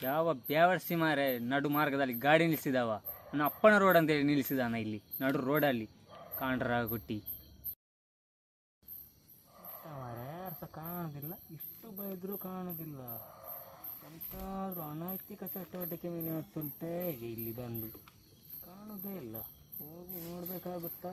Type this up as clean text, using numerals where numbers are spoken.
ಯಾವ ಬ್ಯಾವರ್ಸಿ ಮಾರೆ ನಡು ಮಾರ್ಗದಲ್ಲಿ ಗಾಡಿ ನಿಲ್ಲಿಸಿದವ. ನನ್ನ ಅಪ್ಪನ ರೋಡ್ ಅಂತೇಳಿ ನಿಲ್ಲಿಸಿದಾನ ಇಲ್ಲಿ ನಡು ರೋಡಲ್ಲಿ ಕಾಂಡ್ರ ಗುಟ್ಟಿ. ಯಾರು ಸಹ ಕಾಣೋದಿಲ್ಲ, ಇಷ್ಟು ಬೈದರೂ ಕಾಣೋದಿಲ್ಲ. ಎಂತಾದ್ರೂ ಅನೈತಿಕ ಚಟುವಟಿಕೆ ನಡೆಸುಂಟೇ ಹೇಗೆ ಇಲ್ಲಿ ಬಂದು ಕಾಣೋದೇ ಇಲ್ಲ. ಹೋಗಿ ನೋಡ್ಬೇಕಾಗುತ್ತಾ?